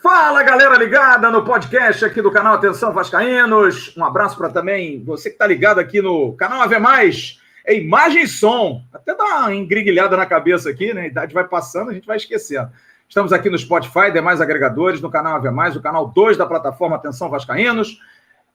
Fala, galera ligada no podcast aqui do canal Atenção Vascaínos. Um abraço para também você que está ligado aqui no canal Ave Mais. É imagem e som. Até dá uma engriguilhada na cabeça aqui, né? A idade vai passando, a gente vai esquecendo. Estamos aqui no Spotify, demais agregadores, no canal Ave Mais, o canal 2 da plataforma Atenção Vascaínos.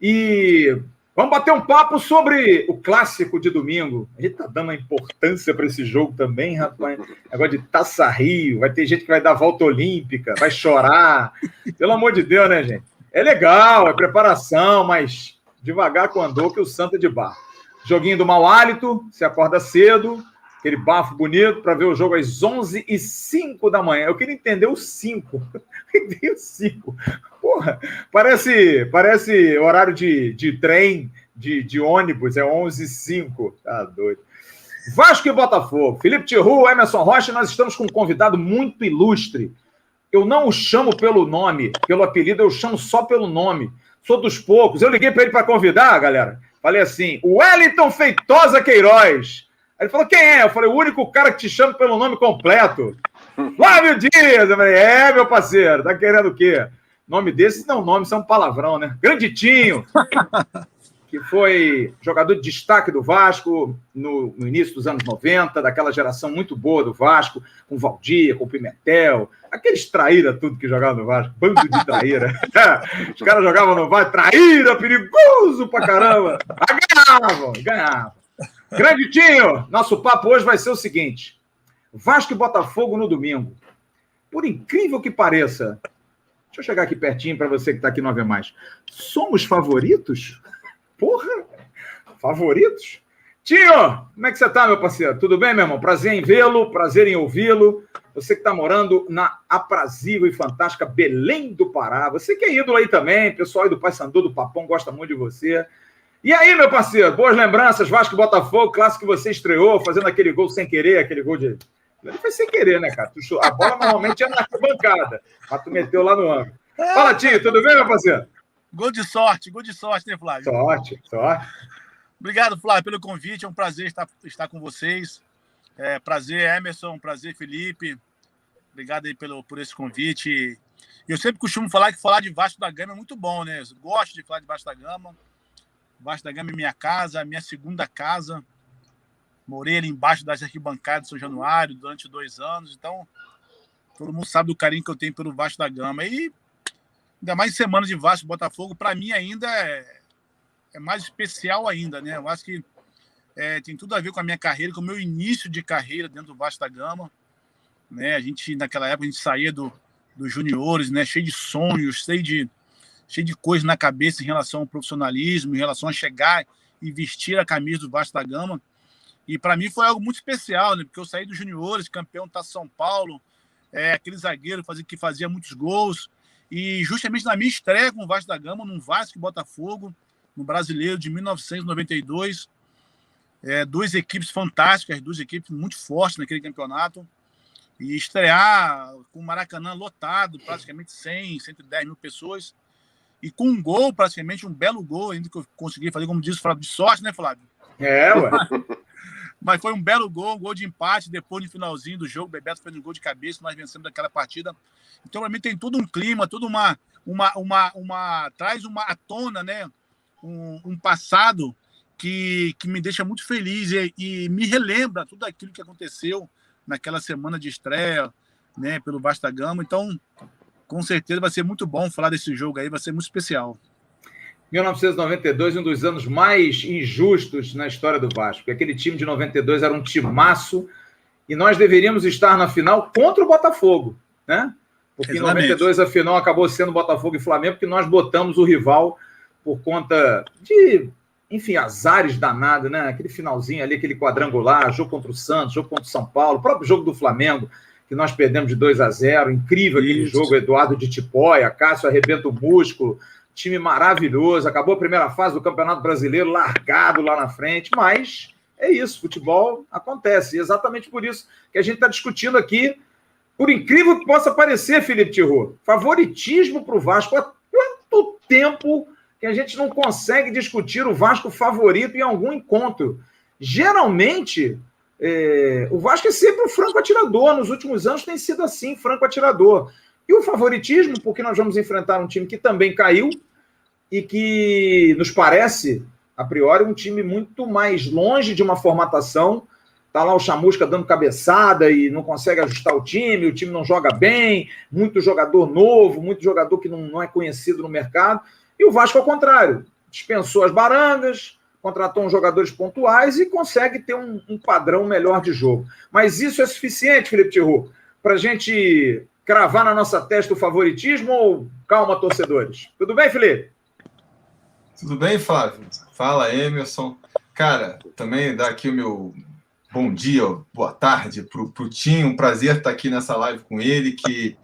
E vamos bater um papo sobre o clássico de domingo. A gente tá dando uma importância para esse jogo também, rapaz. Negócio de Taça Rio, vai ter gente que vai dar volta olímpica, vai chorar. Pelo amor de Deus, né, gente? É legal, é preparação, mas devagar com andor que o santo é de barro. Joguinho do mau hálito, você acorda cedo, aquele bafo bonito para ver o jogo às 11h05 da manhã. Eu queria entender o 5. Entendi o 5. Porra, parece horário de trem, de ônibus, é 11h05. Tá doido. Vasco e Botafogo. Felipe Tiru, Emerson Rocha, nós estamos com um convidado muito ilustre. Eu não o chamo pelo nome, pelo apelido, eu chamo só pelo nome. Sou dos poucos. Eu liguei para ele para convidar, galera. Falei assim, Wellington Feitosa Queiroz. Aí ele falou, quem é? Eu falei, o único cara que te chama pelo nome completo. Flávio Dias. Eu falei, meu parceiro, tá querendo o quê? Nome desses não, nomes são palavrão, né? Granditinho, que foi jogador de destaque do Vasco no início dos anos 90, daquela geração muito boa do Vasco, com Valdir, com Pimentel, aqueles traíra tudo que jogavam no Vasco, bando de traíra. Os caras jogavam no Vasco, traíra, perigoso pra caramba. Mas ganhavam. Granditinho, nosso papo hoje vai ser o seguinte, Vasco e Botafogo no domingo. Por incrível que pareça, deixa eu chegar aqui pertinho para você que está aqui no Ave Mais. Somos favoritos? Porra! Favoritos? Tio, como é que você está, meu parceiro? Tudo bem, meu irmão? Prazer em vê-lo, prazer em ouvi-lo. Você que está morando na aprazível e fantástica Belém do Pará. Você que é ídolo aí também, pessoal aí do Paysandu, do Papão, gosta muito de você. E aí, meu parceiro? Boas lembranças, Vasco e Botafogo, clássico que você estreou, fazendo aquele gol sem querer, aquele gol de... Ele foi sem querer, né, cara? A bola normalmente é na arquibancada, mas tu meteu lá no ângulo. Fala, Tio, tudo bem, meu parceiro? Gol de sorte, né, Flávio? Sorte. Obrigado, Flávio, pelo convite. É um prazer estar com vocês. Prazer, Emerson, prazer, Felipe. Obrigado aí por esse convite. Eu sempre costumo falar que falar de Vasco da Gama é muito bom, né? Eu gosto de falar de Vasco da Gama. Vasco da Gama é minha casa, minha segunda casa. Morei ali embaixo das arquibancadas de São Januário durante 2 anos. Então, todo mundo sabe do carinho que eu tenho pelo Vasco da Gama. E ainda mais semana de Vasco e Botafogo, para mim ainda é mais especial ainda, né? Eu acho que tem tudo a ver com a minha carreira, com o meu início de carreira dentro do Vasco da Gama. Né? A gente, naquela época, a gente saía dos juniores, né? Cheio de sonhos, cheio de coisas na cabeça em relação ao profissionalismo, em relação a chegar e vestir a camisa do Vasco da Gama. E para mim foi algo muito especial, né? Porque eu saí dos juniores, campeão da São Paulo, aquele zagueiro que fazia muitos gols. E justamente na minha estreia com o Vasco da Gama, no Vasco e Botafogo, no Brasileiro de 1992, 2 equipes fantásticas, 2 equipes muito fortes naquele campeonato. E estrear com o Maracanã lotado, praticamente 110 mil pessoas. E com um gol, praticamente um belo gol, ainda que eu consegui fazer, como diz o Flávio, de sorte, né, Flávio? Ué. Mas foi um belo gol, um gol de empate. Depois, no finalzinho do jogo, o Bebeto fez um gol de cabeça, nós vencemos aquela partida. Então, para mim, tem todo um clima, toda traz à tona, né? Um passado que me deixa muito feliz e me relembra tudo aquilo que aconteceu naquela semana de estreia, né? Pelo Vasco da Gama. Então, com certeza vai ser muito bom falar desse jogo aí, vai ser muito especial. 1992, um dos anos mais injustos na história do Vasco. Porque aquele time de 92 era um timaço e nós deveríamos estar na final contra o Botafogo, né? Porque exatamente. Em 92 a final acabou sendo Botafogo e Flamengo, porque nós botamos o rival por conta de, enfim, azares danados, né? Aquele finalzinho ali, aquele quadrangular, jogo contra o Santos, jogo contra o São Paulo, o próprio jogo do Flamengo, que nós perdemos de 2-0, incrível aquele jogo, Eduardo de Tipóia, Cássio arrebenta o músculo, time maravilhoso, acabou a primeira fase do Campeonato Brasileiro, largado lá na frente, mas é isso, futebol acontece, e exatamente por isso que a gente está discutindo aqui, por incrível que possa parecer, Felipe Tiru, favoritismo para o Vasco. Há quanto tempo que a gente não consegue discutir o Vasco favorito em algum encontro? Geralmente, o Vasco é sempre um franco atirador, nos últimos anos tem sido assim, franco atirador. E o favoritismo, porque nós vamos enfrentar um time que também caiu e que nos parece, a priori, um time muito mais longe de uma formatação. Está lá o Chamusca dando cabeçada e não consegue ajustar o time não joga bem, muito jogador novo, muito jogador que não é conhecido no mercado. E o Vasco, ao contrário, dispensou as barangas, contratou uns jogadores pontuais e consegue ter um padrão melhor de jogo. Mas isso é suficiente, Felipe Tiru, para a gente cravar na nossa testa o favoritismo ou calma, torcedores? Tudo bem, Felipe? Tudo bem, Flávio? Fala, Emerson. Cara, também dá aqui o meu bom dia, boa tarde pro Tinho. Um prazer estar aqui nessa live com ele, que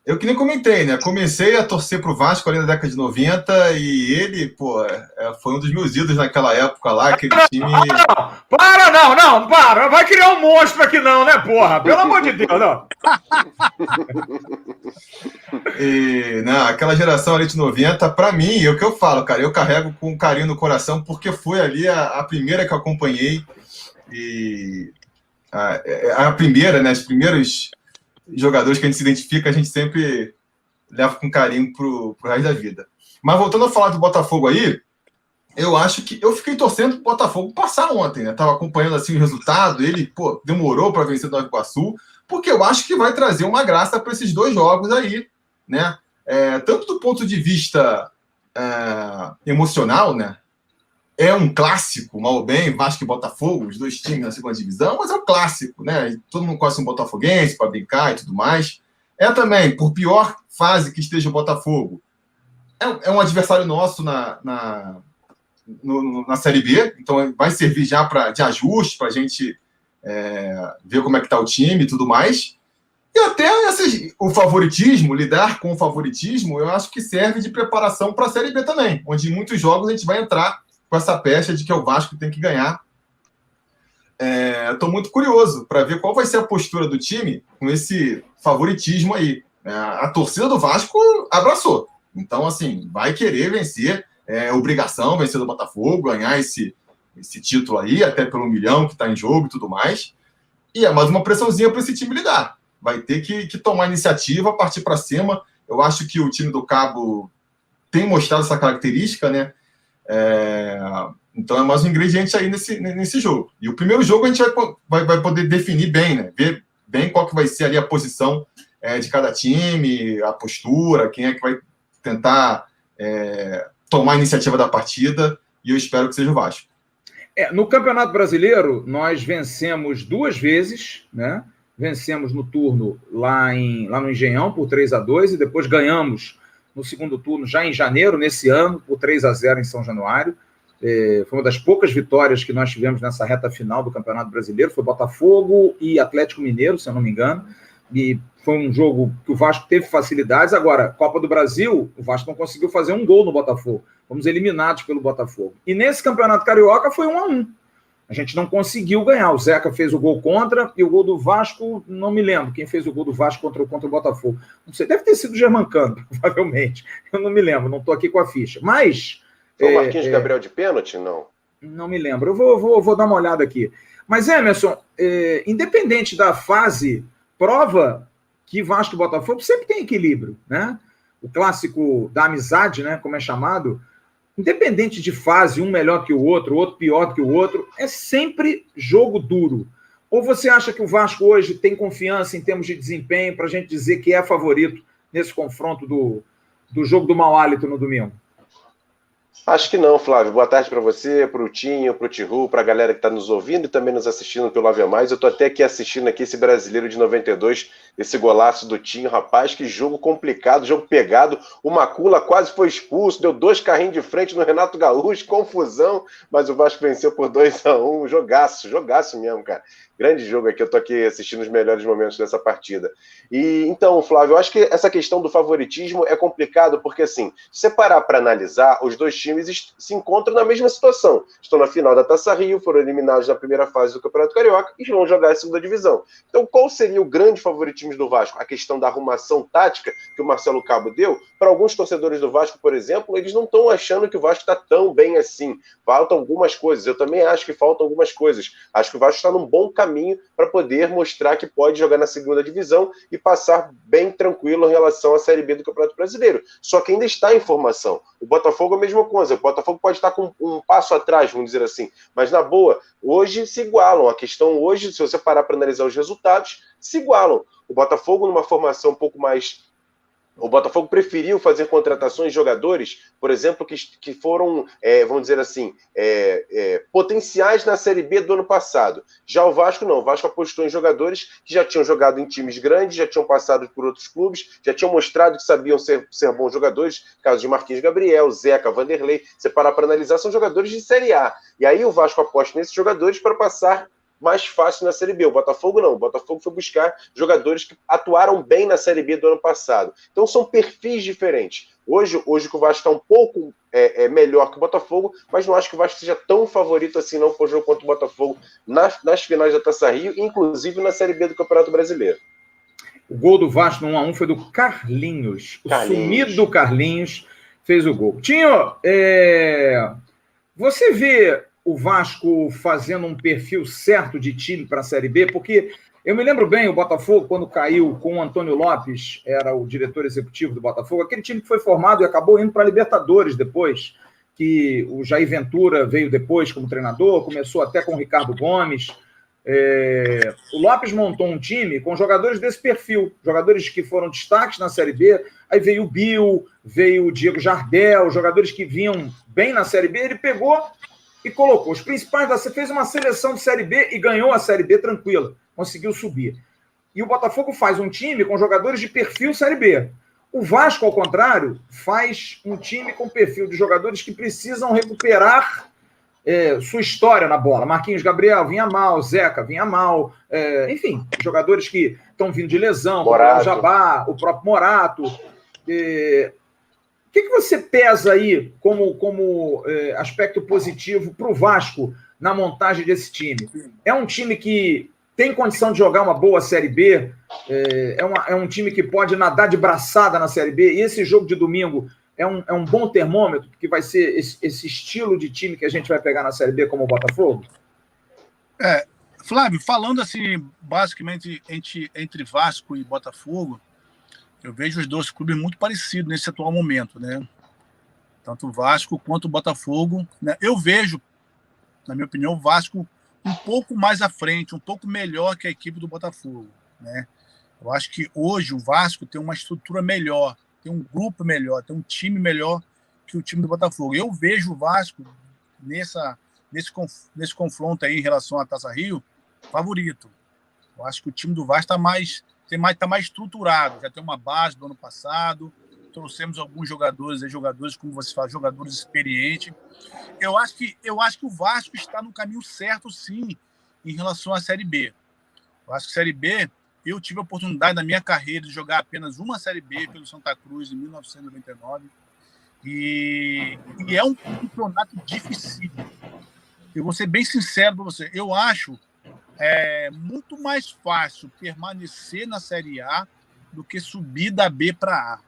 eu que nem comentei, né? Comecei a torcer pro Vasco ali na década de 90 e ele, pô, foi um dos meus ídolos naquela época lá, aquele time... Para! Vai criar um monstro aqui não, né, porra? Pelo amor de Deus, não. E, não, aquela geração ali de 90, pra mim, é o que eu falo, cara, eu carrego com carinho no coração, porque foi ali a primeira que eu acompanhei e a primeira, né, os primeiros jogadores que a gente se identifica, a gente sempre leva com carinho pro resto da vida. Mas voltando a falar do Botafogo aí, eu acho que eu fiquei torcendo pro Botafogo passar ontem, né? Tava acompanhando assim o resultado, ele, pô, demorou para vencer o Nova Iguaçu, porque eu acho que vai trazer uma graça para esses dois jogos aí, né? Tanto do ponto de vista emocional, né? É um clássico, mal ou bem, Vasco e Botafogo, os dois times na segunda divisão, mas é um clássico, né? Todo mundo conhece um botafoguense para brincar e tudo mais. Também, por pior fase que esteja o Botafogo, é um adversário nosso na Série B, então vai servir já de ajuste para a gente ver como é que está o time e tudo mais. E até o favoritismo, lidar com o favoritismo, eu acho que serve de preparação para a Série B também, onde em muitos jogos a gente vai entrar com essa pecha de que o Vasco tem que ganhar. Estou muito curioso para ver qual vai ser a postura do time com esse favoritismo aí. A torcida do Vasco abraçou. Então, assim, vai querer vencer, obrigação vencer do Botafogo, ganhar esse título aí, até pelo 1 milhão que está em jogo e tudo mais. E é mais uma pressãozinha para esse time lidar. Vai ter que tomar iniciativa, partir para cima. Eu acho que o time do Cabo tem mostrado essa característica, né? Então é mais um ingrediente aí nesse jogo. E o primeiro jogo a gente vai poder definir bem, né? Ver bem qual que vai ser ali a posição de cada time, a postura, quem é que vai tentar tomar a iniciativa da partida, e eu espero que seja o Vasco. No Campeonato Brasileiro, nós vencemos 2 vezes, né? Vencemos no turno lá no Engenhão por 3-2 e depois ganhamos no segundo turno, já em janeiro, nesse ano, por 3-0 em São Januário. Foi uma das poucas vitórias que nós tivemos nessa reta final do Campeonato Brasileiro. Foi Botafogo e Atlético Mineiro, se eu não me engano. E foi um jogo que o Vasco teve facilidades. Agora, Copa do Brasil, o Vasco não conseguiu fazer um gol no Botafogo. Fomos eliminados pelo Botafogo. E nesse Campeonato Carioca foi 1-1. A gente não conseguiu ganhar. O Zeca fez o gol contra e o gol do Vasco, não me lembro quem fez o gol do Vasco contra o Botafogo. Não sei, deve ter sido o Germancano, provavelmente. Eu não me lembro, não estou aqui com a ficha. Mas... Foi o Marquinhos Gabriel de pênalti, não? Não me lembro. Eu vou dar uma olhada aqui. Mas, Emerson, independente da fase, prova que Vasco e Botafogo sempre tem equilíbrio, né? O clássico da amizade, né, como é chamado, independente de fase, um melhor que o outro pior que o outro, é sempre jogo duro. Ou você acha que o Vasco hoje tem confiança em termos de desempenho para a gente dizer que é favorito nesse confronto do jogo do mau hálito no domingo? Acho que não, Flávio. Boa tarde para você, para o Tinho, para o Tiru, para a galera que está nos ouvindo e também nos assistindo pelo Ave Mais. Eu estou até aqui assistindo aqui esse brasileiro de 92, esse golaço do Tinho. Rapaz, que jogo complicado, jogo pegado. O Macula quase foi expulso, deu 2 carrinhos de frente no Renato Gaúcho, confusão, mas o Vasco venceu por 2-1. Jogaço mesmo, cara. Grande jogo aqui, eu estou aqui assistindo os melhores momentos dessa partida. E então, Flávio, eu acho que essa questão do favoritismo é complicado, porque assim, se você parar para analisar, os dois times se encontram na mesma situação. Estão na final da Taça Rio, foram eliminados na primeira fase do Campeonato Carioca e vão jogar a segunda divisão. Então, qual seria o grande favoritismo do Vasco? A questão da arrumação tática que o Marcelo Cabo deu? Para alguns torcedores do Vasco, por exemplo, eles não estão achando que o Vasco está tão bem assim. Faltam algumas coisas. Eu também acho que faltam algumas coisas. Acho que o Vasco está num bom caminho para poder mostrar que pode jogar na segunda divisão e passar bem tranquilo em relação à Série B do Campeonato Brasileiro. Só que ainda está em formação. O Botafogo é a mesma coisa. O Botafogo pode estar com um passo atrás, vamos dizer assim. Mas, na boa, hoje se igualam. A questão hoje, se você parar para analisar os resultados, se igualam. O Botafogo, numa formação um pouco mais... O Botafogo preferiu fazer contratações de jogadores, por exemplo, que foram, vamos dizer assim, potenciais na Série B do ano passado. Já o Vasco não. O Vasco apostou em jogadores que já tinham jogado em times grandes, já tinham passado por outros clubes, já tinham mostrado que sabiam ser bons jogadores. Caso de Marquinhos Gabriel, Zeca, Vanderlei. Você parar para analisar, são jogadores de Série A. E aí o Vasco aposta nesses jogadores para passar mais fácil na Série B. O Botafogo não. O Botafogo foi buscar jogadores que atuaram bem na Série B do ano passado. Então são perfis diferentes. Hoje que o Vasco está um pouco melhor que o Botafogo, mas não acho que o Vasco seja tão favorito assim não para o jogo contra o Botafogo nas finais da Taça Rio, inclusive na Série B do Campeonato Brasileiro. O gol do Vasco no 1-1 foi do Carlinhos. O sumido Carlinhos fez o gol. Tinho, você vê o Vasco fazendo um perfil certo de time para a Série B? Porque eu me lembro bem, o Botafogo, quando caiu com o Antônio Lopes, era o diretor executivo do Botafogo, aquele time que foi formado e acabou indo para a Libertadores depois, que o Jair Ventura veio depois como treinador, começou até com o Ricardo Gomes. O Lopes montou um time com jogadores desse perfil, jogadores que foram destaques na Série B, aí veio o Bill, veio o Diego Jardel, jogadores que vinham bem na Série B, ele pegou e colocou os principais. Você fez uma seleção de Série B e ganhou a Série B tranquila, conseguiu subir. E o Botafogo faz um time com jogadores de perfil Série B. O Vasco, ao contrário, faz um time com perfil de jogadores que precisam recuperar sua história na bola. Marquinhos Gabriel vinha mal, Zeca vinha mal, enfim, jogadores que estão vindo de lesão, o Jabá, o próprio Morato. O que você pesa aí como aspecto positivo para o Vasco na montagem desse time? É um time que tem condição de jogar uma boa Série B? É um time que pode nadar de braçada na Série B? E esse jogo de domingo é um bom termômetro, porque vai ser esse estilo de time que a gente vai pegar na Série B como o Botafogo? Flávio, falando assim, basicamente, entre Vasco e Botafogo, eu vejo os dois clubes muito parecidos nesse atual momento, né? Tanto o Vasco quanto o Botafogo, né? Eu vejo, na minha opinião, o Vasco um pouco mais à frente, um pouco melhor que a equipe do Botafogo, né? Eu acho que hoje o Vasco tem uma estrutura melhor, tem um grupo melhor, tem um time melhor que o time do Botafogo. Eu vejo o Vasco nesse confronto aí em relação à Taça Rio favorito. Eu acho que o time do Vasco está mais estruturado, já tem uma base do ano passado, trouxemos alguns jogadores, como você fala, jogadores experientes. Eu acho que o Vasco está no caminho certo, sim, em relação à Série B. Eu acho que a Série B, eu tive a oportunidade na minha carreira de jogar apenas uma Série B pelo Santa Cruz em 1999, e é um campeonato difícil. Eu vou ser bem sincero para você, eu acho muito mais fácil permanecer na Série A do que subir da B para A.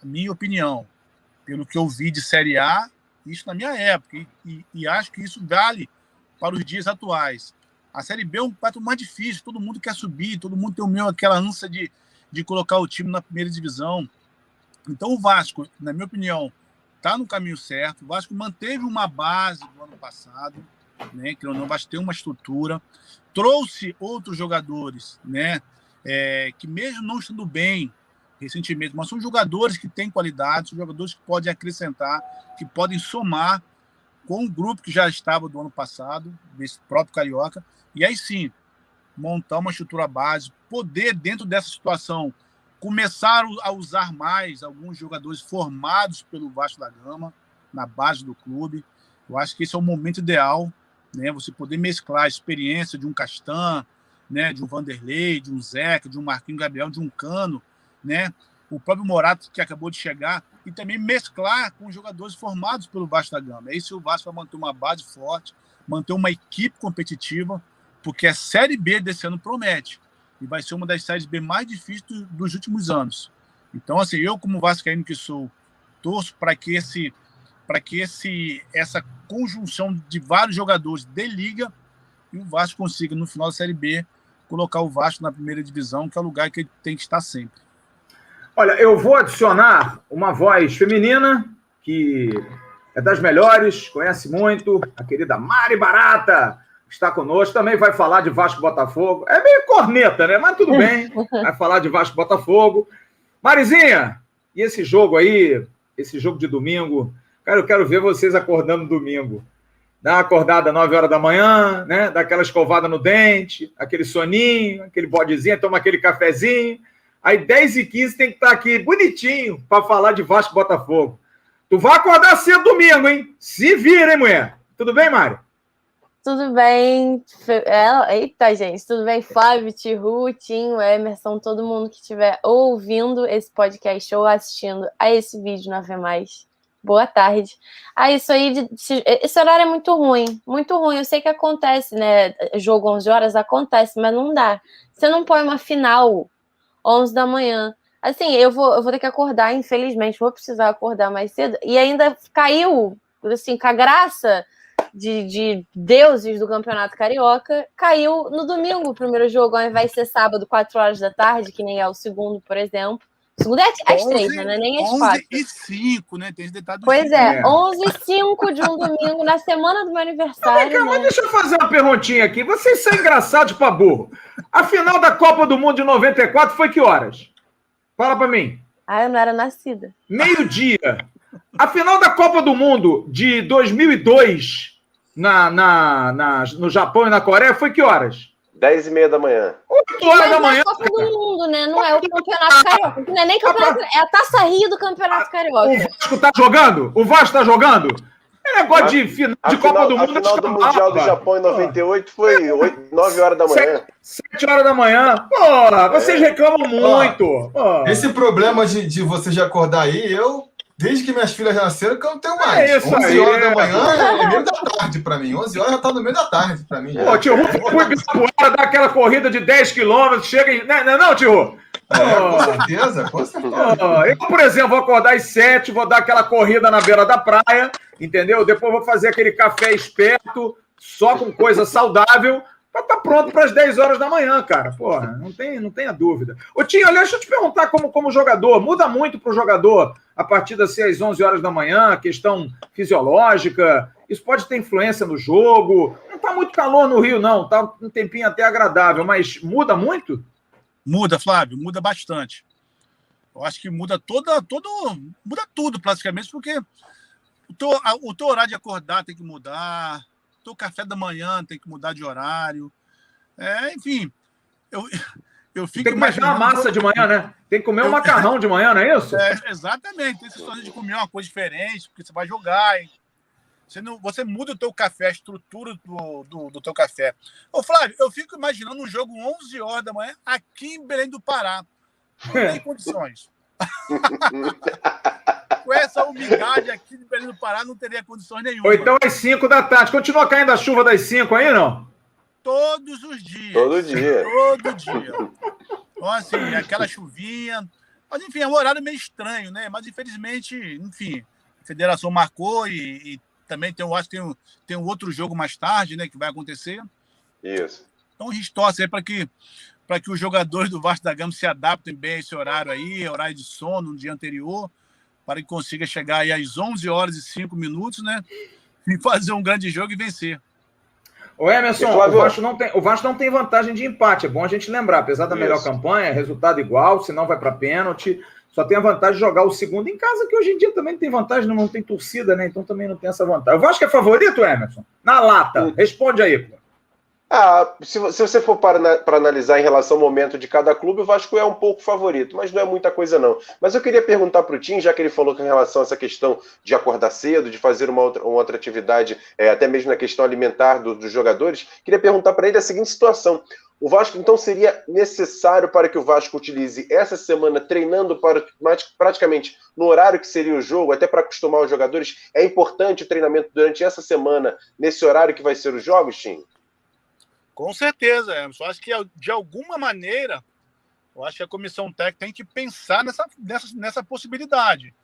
A minha opinião, pelo que eu vi de Série A, isso na minha época, e acho que isso vale para os dias atuais. A Série B é um prato mais difícil, todo mundo quer subir, todo mundo tem aquela ânsia de colocar o time na primeira divisão. Então o Vasco, na minha opinião, está no caminho certo. O Vasco manteve uma base do ano passado, né, que o Vasco tem uma estrutura, trouxe outros jogadores, né, que mesmo não estando bem recentemente, mas são jogadores que têm qualidade, são jogadores que podem acrescentar, que podem somar com o grupo que já estava do ano passado, desse próprio Carioca, e aí sim, montar uma estrutura base, poder, dentro dessa situação, começar a usar mais alguns jogadores formados pelo Vasco da Gama, na base do clube. Eu acho que esse é o momento ideal, né? Você poder mesclar a experiência de um Castan, né? De um Vanderlei, de um Zeca, de um Marquinhos Gabriel, de um Cano, né? o próprio Morato, que acabou de chegar, e também mesclar com jogadores formados pelo Vasco da Gama. É isso, o Vasco vai manter uma base forte, manter uma equipe competitiva, porque a Série B desse ano promete, e vai ser uma das séries B mais difíceis dos últimos anos. Então, assim, eu como vascaíno que sou, torço para que essa conjunção de vários jogadores dê liga e o Vasco consiga, no final da Série B, colocar o Vasco na primeira divisão, que é o lugar que ele tem que estar sempre. Olha, eu vou adicionar uma voz feminina, que é das melhores, conhece muito, a querida Mari Barata, está conosco, também vai falar de Vasco Botafogo. É meio corneta, né? Mas tudo bem, vai falar de Vasco Botafogo. Marizinha, e esse jogo aí, esse jogo de domingo, cara, eu quero ver vocês acordando domingo. Dá uma acordada às 9 horas da manhã, né? Dá aquela escovada no dente, aquele soninho, aquele bodezinho, toma aquele cafezinho. Aí 10h15 tem que estar aqui bonitinho para falar de Vasco Botafogo. Tu vai acordar cedo domingo, hein? Se vira, hein, mulher? Tudo bem, Mário? Tudo bem. Eita, gente. Tudo bem, Flávio, Tihu, Tinho, Emerson, todo mundo que estiver ouvindo esse podcast ou assistindo a esse vídeo no AV+. Boa tarde. Isso aí, esse horário é muito ruim. Muito ruim. Eu sei que acontece, né? Jogo 11 horas acontece, mas não dá. Você não põe uma final 11 da manhã. Assim, eu vou ter que acordar, infelizmente. Vou precisar acordar mais cedo. E ainda caiu, assim, com a graça de deuses do Campeonato Carioca, caiu no domingo o primeiro jogo, ao invés de ser sábado, 4 horas da tarde, que nem é o segundo, por exemplo. O segundo é às 3, né? Nem às 4. 11h05, né? Tem esse detalhe do Pois é, 11h05 de um domingo, na semana do meu aniversário. Não, mas deixa eu fazer uma perguntinha aqui. Vocês são engraçados pra burro. A final da Copa do Mundo de 94 foi que horas? Fala pra mim. Eu não era nascida. Meio-dia. A final da Copa do Mundo de 2002 no Japão e na Coreia foi que horas? 10h30 da manhã. 8 horas da manhã. É a Copa do Mundo, né? Não é o Campeonato Carioca. Não é nem Campeonato Carioca. É a Taça Rio do Campeonato Carioca. O Vasco tá jogando? O Vasco tá jogando? É negócio de final de Copa do Mundo. A final do Mundial do Japão em 98 foi 9 horas da manhã. 7 horas da manhã. Porra, vocês reclamam muito. Esse problema de você já acordar aí, desde que minhas filhas nasceram, que eu não tenho mais. É isso 11 aí, horas da manhã é meio da tarde pra mim. 11 horas já tá no meio da tarde pra mim. Pô, tio Ru foi Ibirapuera, dá aquela corrida de 10 quilômetros, chega em... Não, tio Ru? Com certeza, com certeza. Eu, por exemplo, vou acordar às 7, vou dar aquela corrida na beira da praia, entendeu? Depois vou fazer aquele café esperto, só com coisa saudável, para estar pronto para as 10 horas da manhã, cara. Porra, não tenha dúvida. Ô, Tinho, aliás, deixa eu te perguntar como jogador, muda muito para o jogador a partir das 11 horas da manhã, questão fisiológica, isso pode ter influência no jogo, não está muito calor no Rio, não, tá um tempinho até agradável, mas muda muito? Muda, Flávio, muda bastante. Eu acho que muda muda tudo praticamente, porque o teu horário de acordar tem que mudar, o teu café da manhã tem que mudar de horário. Enfim, eu fico... Tem que imaginar uma massa de manhã, né? Tem que comer um macarrão de manhã, não é isso? Exatamente. Tem essa história de comer uma coisa diferente, porque você vai jogar. Você muda o teu café, a estrutura do teu café. Ô, Flávio, eu fico imaginando um jogo 11 horas da manhã aqui em Belém do Pará. Não tem condições. Com essa umidade aqui em Belém do Pará, não teria condições nenhuma. Ou então às 5 da tarde. Continua caindo a chuva das 5 aí, não? Todos os dias. Todo dia. Todo dia. Então, assim, aquela chuvinha. Mas, enfim, é um horário meio estranho, né? Mas, infelizmente, enfim, a federação marcou e também acho que tem um outro jogo mais tarde, né, que vai acontecer. Isso. Então a gente torce aí para que os jogadores do Vasco da Gama se adaptem bem a esse horário aí, horário de sono no dia anterior, para que consiga chegar aí às 11 horas e 5 minutos, né, e fazer um grande jogo e vencer. Ô Emerson, o Vasco não tem vantagem de empate, é bom a gente lembrar, apesar da melhor campanha, resultado igual, senão vai para pênalti. Só tem a vantagem de jogar o segundo em casa, que hoje em dia também não tem vantagem, não tem torcida, né? Então também não tem essa vantagem. O Vasco é favorito, Emerson? Na lata. Responde aí, pô. Se você for para analisar em relação ao momento de cada clube, o Vasco é um pouco favorito, mas não é muita coisa não. Mas eu queria perguntar para o Tim, já que ele falou que em relação a essa questão de acordar cedo, de fazer uma outra atividade, até mesmo na questão alimentar dos jogadores, queria perguntar para ele a seguinte situação. O Vasco, então, seria necessário para que o Vasco utilize essa semana treinando praticamente no horário que seria o jogo, até para acostumar os jogadores? É importante o treinamento durante essa semana, nesse horário que vai ser os jogos, Tim? Com certeza, Emerson. Acho que, de alguma maneira, eu acho que a comissão técnica tem que pensar nessa possibilidade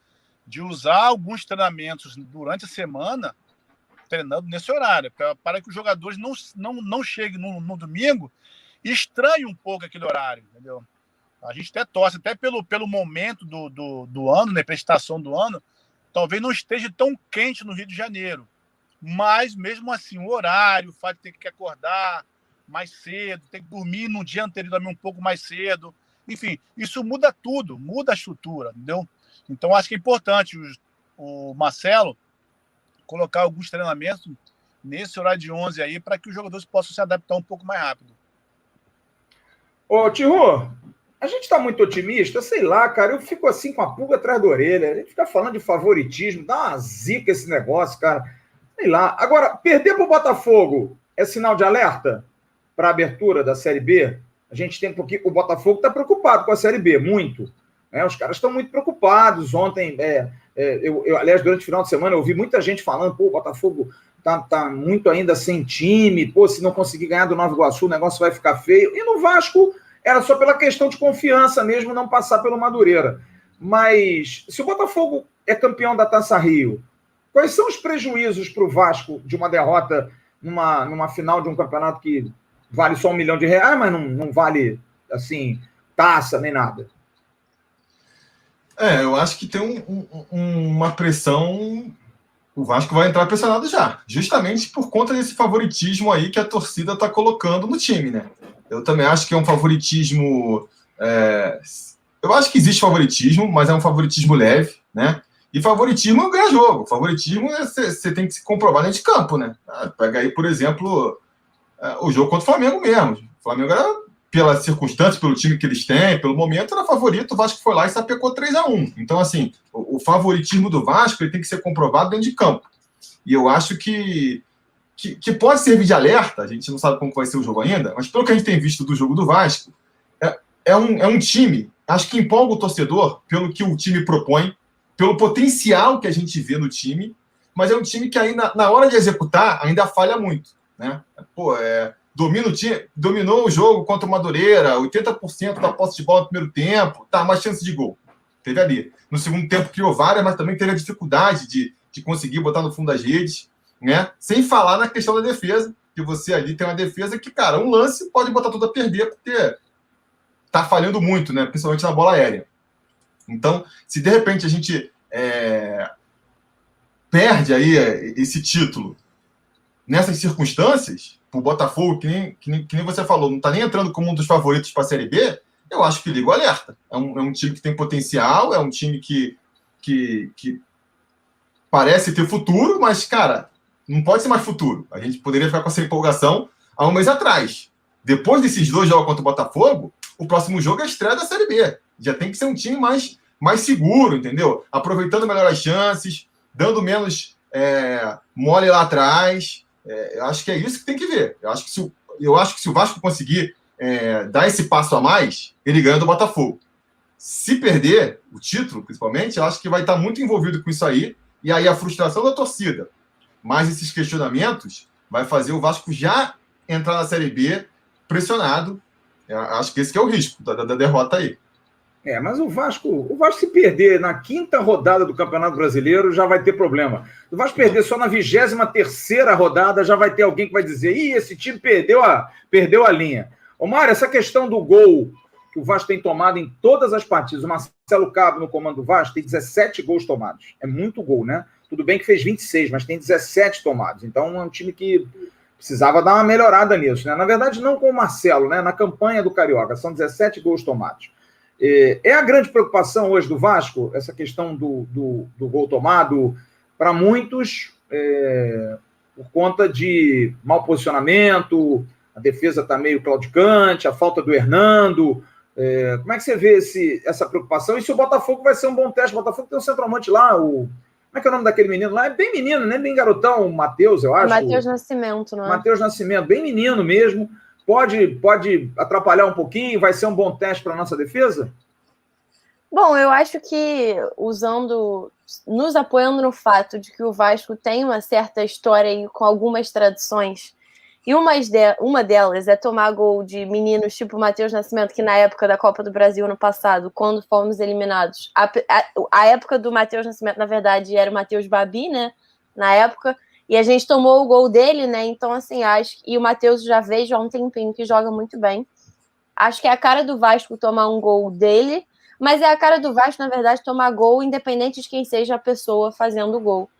de usar alguns treinamentos durante a semana, treinando nesse horário, para que os jogadores não cheguem no domingo e estranhem um pouco aquele horário, entendeu? A gente até torce, até pelo momento do ano, né, prestação do ano, talvez não esteja tão quente no Rio de Janeiro. Mas, mesmo assim, o horário, o fato de ter que acordar mais cedo, tem que dormir no dia anterior também um pouco mais cedo. Enfim, isso muda tudo, muda a estrutura, entendeu? Então, acho que é importante o Marcelo colocar alguns treinamentos nesse horário de 11 aí, para que os jogadores possam se adaptar um pouco mais rápido. Ô, Tihu, a gente tá muito otimista, sei lá, cara, eu fico assim com a pulga atrás da orelha, a gente fica falando de favoritismo, dá uma zica esse negócio, cara, sei lá. Agora, perder pro Botafogo é sinal de alerta para a abertura da Série B? A gente tem porque o Botafogo está preocupado com a Série B, muito. Os caras estão muito preocupados. Ontem, aliás, durante o final de semana, eu ouvi muita gente falando, pô, o Botafogo tá muito ainda sem time, pô, se não conseguir ganhar do Nova Iguaçu, o negócio vai ficar feio. E no Vasco, era só pela questão de confiança mesmo, não passar pelo Madureira. Mas, se o Botafogo é campeão da Taça Rio, quais são os prejuízos para o Vasco de uma derrota numa final de um campeonato que vale só R$1 milhão, mas não vale, assim, taça nem nada? Eu acho que tem uma pressão. O Vasco vai entrar pressionado já, justamente por conta desse favoritismo aí que a torcida está colocando no time, né? Eu também acho que é um favoritismo. Eu acho que existe favoritismo, mas é um favoritismo leve, né? E favoritismo ganha jogo. Favoritismo você tem que se comprovar dentro de campo, né? Pega aí, por exemplo, o jogo contra o Flamengo mesmo. O Flamengo era, pelas circunstâncias, pelo time que eles têm, pelo momento, era favorito. O Vasco foi lá e sapecou 3-1. Então, assim, o favoritismo do Vasco ele tem que ser comprovado dentro de campo. E eu acho que pode servir de alerta. A gente não sabe como vai ser o jogo ainda, mas pelo que a gente tem visto do jogo do Vasco, é um time, acho que empolga o torcedor pelo que o time propõe, pelo potencial que a gente vê no time, mas é um time que ainda, na hora de executar, ainda falha muito, né? Pô, dominou o jogo contra o Madureira, 80% da posse de bola no primeiro tempo, mais chance de gol. Teve ali. No segundo tempo criou várias, mas também teve a dificuldade de conseguir botar no fundo das redes, né? Sem falar na questão da defesa, que você ali tem uma defesa que, cara, um lance pode botar tudo a perder, porque tá falhando muito, né? Principalmente na bola aérea. Então, se de repente a gente perde aí esse título nessas circunstâncias, o Botafogo, que nem você falou, não está nem entrando como um dos favoritos para a Série B, eu acho que liga o alerta. É um time que tem potencial, é um time que parece ter futuro, mas, cara, não pode ser mais futuro. A gente poderia ficar com essa empolgação há um mês atrás. Depois desses 2 jogos contra o Botafogo, o próximo jogo é a estreia da Série B. Já tem que ser um time mais seguro, entendeu? Aproveitando melhor as chances, dando menos mole lá atrás. Eu acho que é isso que tem que ver. Eu acho que se o Vasco conseguir dar esse passo a mais, ele ganha do Botafogo. Se perder o título, principalmente, eu acho que vai estar muito envolvido com isso aí, e aí a frustração da torcida, mais esses questionamentos, vai fazer o Vasco já entrar na Série B pressionado. Eu acho que esse que é o risco da derrota aí. Mas o Vasco se perder na 5ª rodada do Campeonato Brasileiro já vai ter problema. O Vasco perder só na 23ª rodada já vai ter alguém que vai dizer: ih, esse time perdeu a linha. Ô, Mário, essa questão do gol que o Vasco tem tomado em todas as partidas, o Marcelo Cabo no comando do Vasco tem 17 gols tomados. É muito gol, né? Tudo bem que fez 26, mas tem 17 tomados. Então é um time que precisava dar uma melhorada nisso, né? Na verdade, não com o Marcelo, né? Na campanha do Carioca, são 17 gols tomados. É a grande preocupação hoje do Vasco, essa questão do gol tomado, para muitos, por conta de mau posicionamento, a defesa está meio claudicante, a falta do Hernando. Como é que você vê essa preocupação? E se o Botafogo vai ser um bom teste? O Botafogo tem um centroavante lá, como é que é o nome daquele menino lá? É bem menino, né? Bem garotão, o Matheus, eu acho. Matheus Nascimento, não é? Matheus Nascimento, bem menino mesmo. Pode atrapalhar um pouquinho? Vai ser um bom teste para a nossa defesa? Bom, eu acho que nos apoiando no fato de que o Vasco tem uma certa história aí com algumas tradições, e uma delas é tomar gol de meninos tipo Matheus Nascimento, que na época da Copa do Brasil ano passado, quando fomos eliminados, a época do Matheus Nascimento, na verdade, era o Matheus Babi, né, na época, e a gente tomou o gol dele, né, então assim, e o Matheus já vejo há um tempinho que joga muito bem, acho que é a cara do Vasco tomar um gol dele, mas é a cara do Vasco, na verdade, tomar gol independente de quem seja a pessoa fazendo o gol.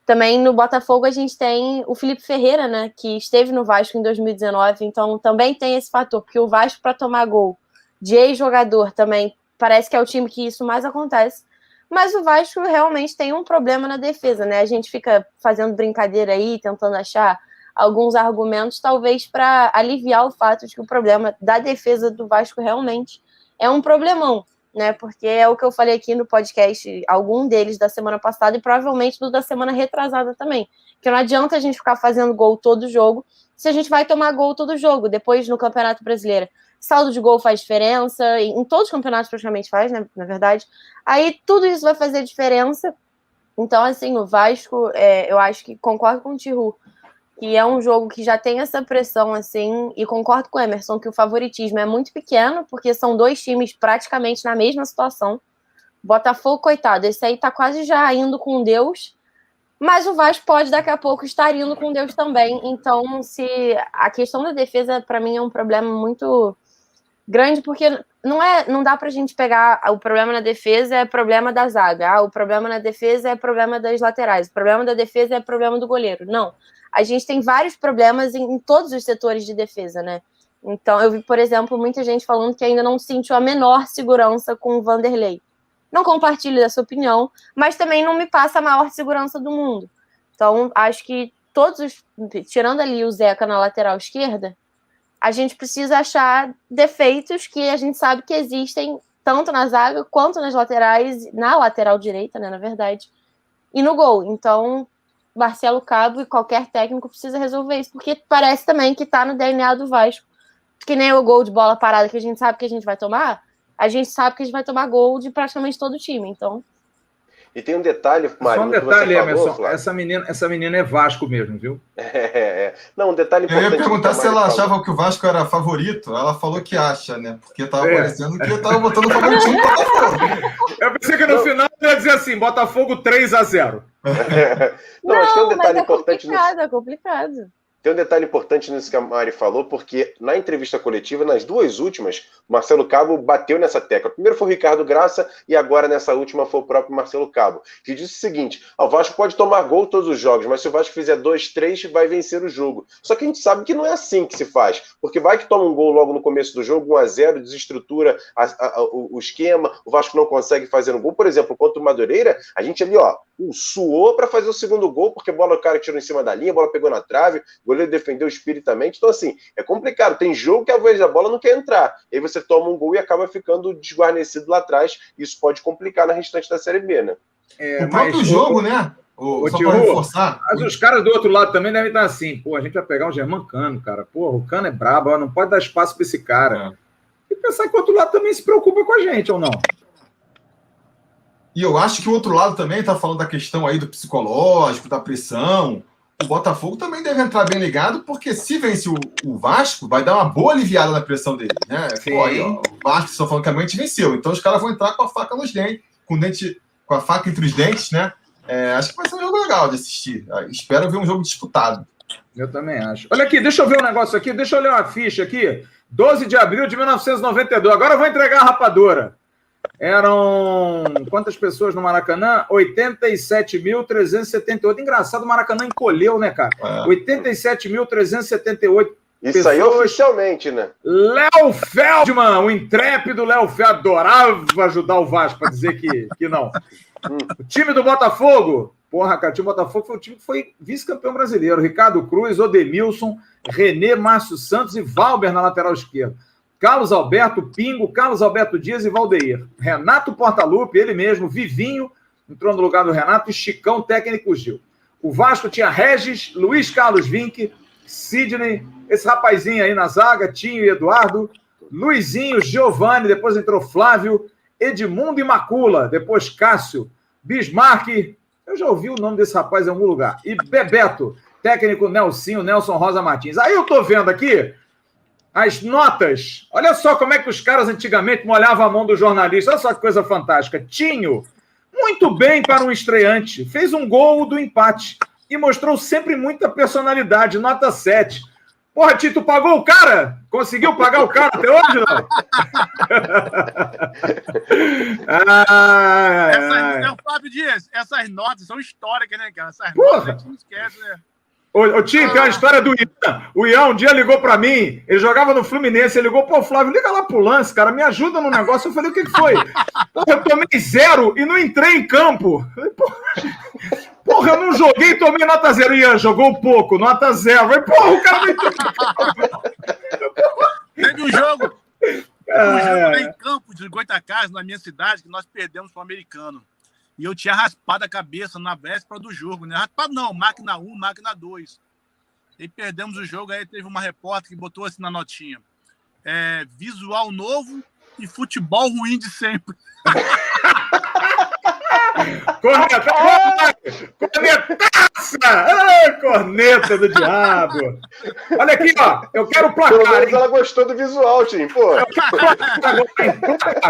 Também no Botafogo a gente tem o Felipe Ferreira, né, que esteve no Vasco em 2019, então também tem esse fator, porque o Vasco para tomar gol de ex-jogador também parece que é o time que isso mais acontece, mas o Vasco realmente tem um problema na defesa, né, a gente fica fazendo brincadeira aí, tentando achar alguns argumentos, talvez para aliviar o fato de que o problema da defesa do Vasco realmente é um problemão, né? Porque é o que eu falei aqui no podcast, algum deles da semana passada e provavelmente do da semana retrasada também. Que não adianta a gente ficar fazendo gol todo jogo se a gente vai tomar gol todo jogo. Depois, no Campeonato Brasileiro, saldo de gol faz diferença, em todos os campeonatos praticamente faz, né? Na verdade. Aí tudo isso vai fazer diferença. Então, assim, o Vasco, eu acho que concordo com o Tihu, que é um jogo que já tem essa pressão, assim, e concordo com o Emerson que o favoritismo é muito pequeno, porque são dois times praticamente na mesma situação. Botafogo, coitado, esse aí tá quase já indo com Deus, mas o Vasco pode daqui a pouco estar indo com Deus também. Então, se a questão da defesa, para mim, é um problema muito grande, porque não dá pra gente pegar o problema na defesa é problema da zaga, o problema na defesa é problema das laterais, o problema da defesa é problema do goleiro. Não. A gente tem vários problemas em todos os setores de defesa, né? Então, eu vi, por exemplo, muita gente falando que ainda não sentiu a menor segurança com o Vanderlei. Não compartilho dessa opinião, mas também não me passa a maior segurança do mundo. Então, acho que tirando ali o Zeca na lateral esquerda, a gente precisa achar defeitos que a gente sabe que existem tanto na zaga quanto nas laterais, na lateral direita, né, na verdade, e no gol. Então, Marcelo Cabo e qualquer técnico precisa resolver isso, porque parece também que tá no DNA do Vasco, que nem o gol de bola parada que a gente sabe que a gente vai tomar, a gente sabe que a gente vai tomar gol de praticamente todo o time, então... E tem um detalhe, Mário, só um detalhe, Emerson, essa menina é Vasco mesmo, viu? Não, um detalhe importante... Eu ia perguntar se ela achava que o Vasco era favorito, ela falou que acha, né? Porque tava parecendo que eu tava botando o favoritismo do Botafogo. Eu pensei que no final ia dizer assim, Botafogo 3-0. Não, acho que tem um detalhe importante... É complicado. Tem um detalhe importante nisso que a Mari falou, porque na entrevista coletiva, nas duas últimas, o Marcelo Cabo bateu nessa tecla. Primeiro foi o Ricardo Graça e agora nessa última foi o próprio Marcelo Cabo, que disse o seguinte: o Vasco pode tomar gol todos os jogos, mas se o Vasco fizer 2, 3, vai vencer o jogo. Só que a gente sabe que não é assim que se faz, porque vai que toma um gol logo no começo do jogo, 1-0, desestrutura o esquema, o Vasco não consegue fazer um gol. Por exemplo, contra o Madureira, a gente ali, suou para fazer o segundo gol, porque o cara tirou em cima da linha, a bola pegou na trave, o goleiro defendeu espiritamente. Então, assim, é complicado. Tem jogo que a vez da bola não quer entrar. Aí você toma um gol e acaba ficando desguarnecido lá atrás. Isso pode complicar na restante da Série B, né? O próprio jogo, né? Só para reforçar. Mas os caras do outro lado também devem estar assim, a gente vai pegar um Germán Cano, cara. O Cano é brabo, não pode dar espaço para esse cara. E pensar que o outro lado também se preocupa com a gente, ou não? E eu acho que o outro lado também está falando da questão aí do psicológico, da pressão. O Botafogo também deve entrar bem ligado, porque se vence o Vasco, vai dar uma boa aliviada na pressão dele, né? O Vasco só falando que a mente venceu. Então os caras vão entrar com a faca nos dentes, com a faca entre os dentes, né? Acho que vai ser um jogo legal de assistir. Espero ver um jogo disputado. Eu também acho. Olha aqui, deixa eu ver um negócio aqui, deixa eu ler uma ficha aqui. 12 de abril de 1992. Agora eu vou entregar a rapadura. Eram quantas pessoas no Maracanã? 87.378. Engraçado, o Maracanã encolheu, né, cara? 87.378 Isso pessoas. aí oficialmente, né? Léo Feldman, o intrépido Léo Feldman, adorava ajudar o Vasco para dizer que não. O time do Botafogo, Porra, cara, o time do Botafogo foi o time que foi vice-campeão brasileiro. Ricardo Cruz, Odemilson, René, Márcio Santos e Valber na lateral esquerda. Carlos Alberto, Pingo, Carlos Alberto Dias e Valdeir. Renato Portaluppi, ele mesmo, Vivinho, entrou no lugar do Renato, e Chicão, técnico Gil. O Vasco tinha Regis, Luiz Carlos Vinck, Sidney, esse rapazinho aí na zaga, Tinho e Eduardo, Luizinho, Giovanni, depois entrou Flávio, Edmundo e Macula, depois Cássio, Bismarck, eu já ouvi o nome desse rapaz em algum lugar, e Bebeto, técnico Nelson Rosa Martins. Aí eu tô vendo aqui as notas, olha só como é que os caras antigamente molhavam a mão do jornalista, olha só que coisa fantástica. Tinho, muito bem para um estreante, fez um gol do empate e mostrou sempre muita personalidade, nota 7. Porra, Tito, pagou o cara? Conseguiu pagar o cara até hoje, não? Fábio Dias, essas notas são históricas, né, cara? Essas notas a gente não esquece, né? Ô, Tim, tem uma história do Ian. O Ian um dia ligou pra mim, ele jogava no Fluminense, ele ligou, pô, Flávio, liga lá pro lance, cara, me ajuda no negócio. Eu falei, o que foi? Porra, eu tomei 0 e não entrei em campo. Porra, eu não joguei e tomei nota 0. Ian, jogou pouco, nota 0. Eu falei, porra, o cara não entrou em campo. Teve um jogo lá em Campos de Goitacazes, na minha cidade, que nós perdemos para o americano. E eu tinha raspado a cabeça na véspera do jogo, né? Raspado não, máquina 1, máquina 2. E perdemos o jogo, aí teve uma repórter que botou assim na notinha. Visual novo e futebol ruim de sempre. Cornetaça! Corneta do diabo! Olha aqui, ó. Eu quero placar. Pelo menos ela gostou do visual, Tim, pô.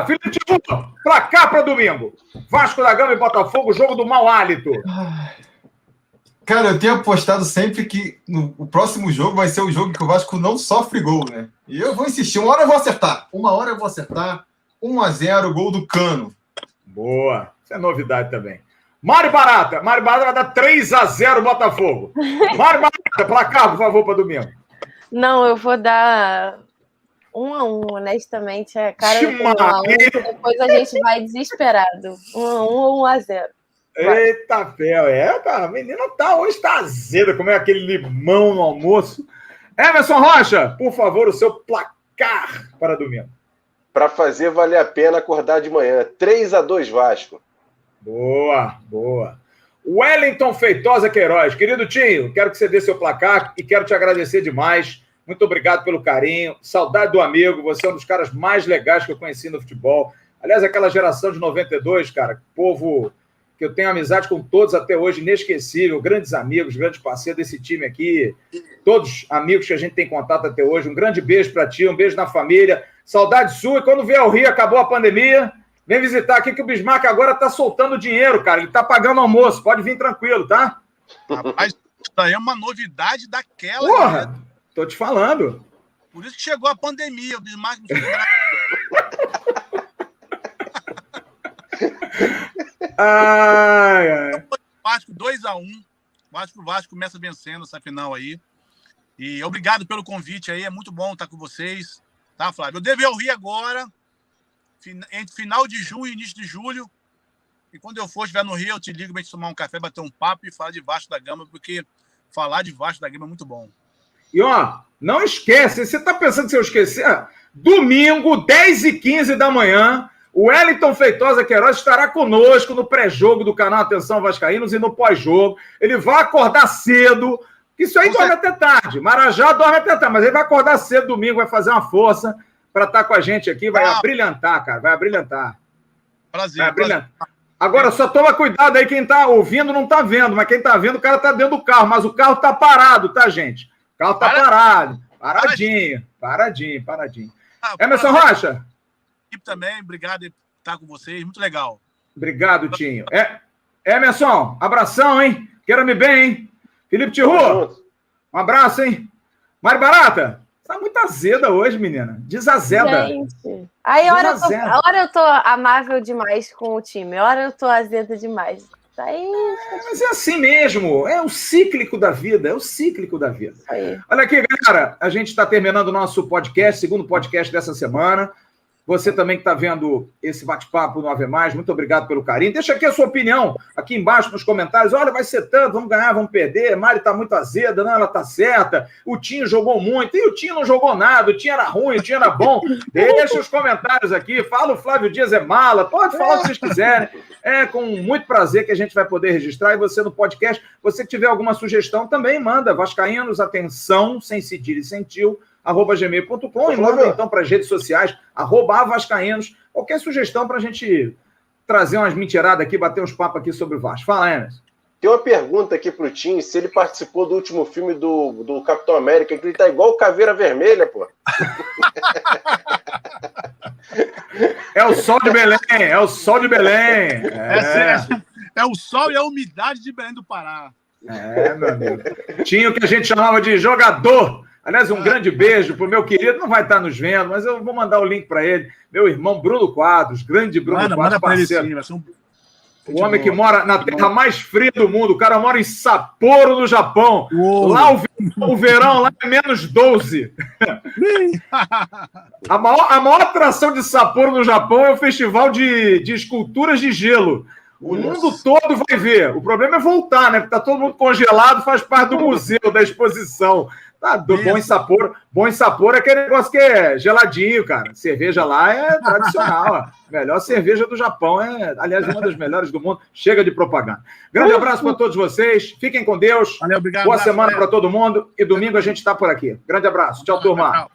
Filho de puta, placar para domingo. Vasco da Gama e Botafogo, jogo do mau hálito. Cara, eu tenho apostado sempre que o próximo jogo vai ser o jogo que o Vasco não sofre gol, né? E eu vou insistir. Uma hora eu vou acertar. 1-0, gol do Cano. Boa. Isso é novidade também. Mário Barata vai dar 3-0 Botafogo. Mário Barata, placar, por favor, para domingo. Não, eu vou dar 1-1, honestamente. É cara de 1-1, depois a gente vai desesperado. 1-1 ou 1-0. Eita, fel, a menina hoje tá azeda, como é aquele limão no almoço. Emerson Rocha, por favor, o seu placar para domingo. Para fazer valer a pena acordar de manhã. 3-2 Vasco. Boa. Wellington Feitosa Queiroz. Querido Tinho, quero que você dê seu placar e quero te agradecer demais. Muito obrigado pelo carinho. Saudade do amigo. Você é um dos caras mais legais que eu conheci no futebol. Aliás, aquela geração de 92, cara, povo que eu tenho amizade com todos até hoje, inesquecível. Grandes amigos, grandes parceiros desse time aqui. Todos amigos que a gente tem contato até hoje. Um grande beijo para ti, um beijo na família. Saudade sua. E quando vier ao Rio, acabou a pandemia, vem visitar aqui que o Bismarck agora está soltando dinheiro, cara. Ele está pagando almoço. Pode vir tranquilo, tá? Rapaz, isso aí é uma novidade daquela. Porra, né? Tô te falando. Por isso que chegou a pandemia. O Bismarck não chegou. Vasco 2-1. O Vasco começa vencendo essa final aí. E obrigado pelo convite aí. É muito bom estar com vocês. Tá, Flávio? Eu devo ir ao Rio agora, entre final de junho e início de julho. E quando eu estiver no Rio, eu te ligo para a gente tomar um café, bater um papo e falar de Vasco da Gama, porque falar de Vasco da Gama é muito bom. E, ó, não esquece, você tá pensando se eu esquecer? Domingo, 10h15 da manhã, o Wellington Feitosa Queiroz estará conosco no pré-jogo do canal Atenção Vascaínos e no pós-jogo. Ele vai acordar cedo. Isso aí dorme até tarde. Marajá dorme até tarde, mas ele vai acordar cedo domingo, vai fazer uma força para estar com a gente aqui, vai abrilhantar, cara, vai abrilhantar. Prazer. Vai abrilhantar. Agora, só toma cuidado aí, quem está ouvindo não está vendo, mas quem está vendo, o cara está dentro do carro, mas o carro está parado, tá, gente? O carro está parado, paradinho. Emerson Rocha. Também, obrigado por estar com vocês, muito legal. Obrigado, Tinho. Emerson, abração, hein? Queira-me bem, hein? Felipe Tiru, um abraço, hein? Mário Barata, tá muito azeda hoje, menina. Desazeda. Gente, aí hora eu tô amável demais com o time, hora eu tô azeda demais. Aí... Mas é assim mesmo, é o cíclico da vida, Aí. Olha aqui, galera, a gente está terminando o nosso podcast, segundo podcast dessa semana. Você também que está vendo esse bate-papo no Ave Mais, muito obrigado pelo carinho. Deixa aqui a sua opinião, aqui embaixo nos comentários. Olha, vai ser tanto, vamos ganhar, vamos perder. Mari está muito azeda, não, ela está certa. O Tinho jogou muito, e o Tinho não jogou nada. O Tinho era ruim, o Tinho era bom. Deixa os comentários aqui. Fala, o Flávio Dias é mala. Pode falar o que vocês quiserem. É com muito prazer que a gente vai poder registrar. E você no podcast, você que tiver alguma sugestão, também manda. Vascaínos, atenção, sem cedilha e sem tio, @gmail.com e manda então para as redes sociais, @avascaínos, qualquer sugestão para a gente trazer umas mentiradas aqui, bater uns papos aqui sobre o Vasco. Fala, Emerson. Tem uma pergunta aqui pro Tim, se ele participou do último filme do Capitão América, que ele tá igual o Caveira Vermelha, pô. É o sol de Belém, é o sol de Belém. É o sol e a umidade de Belém do Pará. Meu amigo. Tinha o que a gente chamava de jogador. Aliás, um grande beijo pro meu querido, não vai estar nos vendo, mas eu vou mandar o link para ele. Meu irmão Bruno Quadros, grande Bruno Quadros, manda parceiro. ele, sim, O homem que mora na terra mais fria do mundo. O cara mora em Sapporo, no Japão. Uou. Lá o verão lá é menos 12. A maior atração de Sapporo, no Japão, é o festival de esculturas de gelo. O mundo todo vai ver. O problema é voltar, né? Porque tá todo mundo congelado, faz parte do museu, da exposição. Tá bom em Sapporo. Bom em Sapporo é aquele negócio que é geladinho, cara. Cerveja lá é tradicional. Ó. Melhor cerveja do Japão. Aliás, uma das melhores do mundo. Chega de propaganda. Grande abraço para todos vocês. Fiquem com Deus. Valeu, obrigado. Boa semana para todo mundo. E domingo a gente está por aqui. Grande abraço. Tchau, turma. Tchau.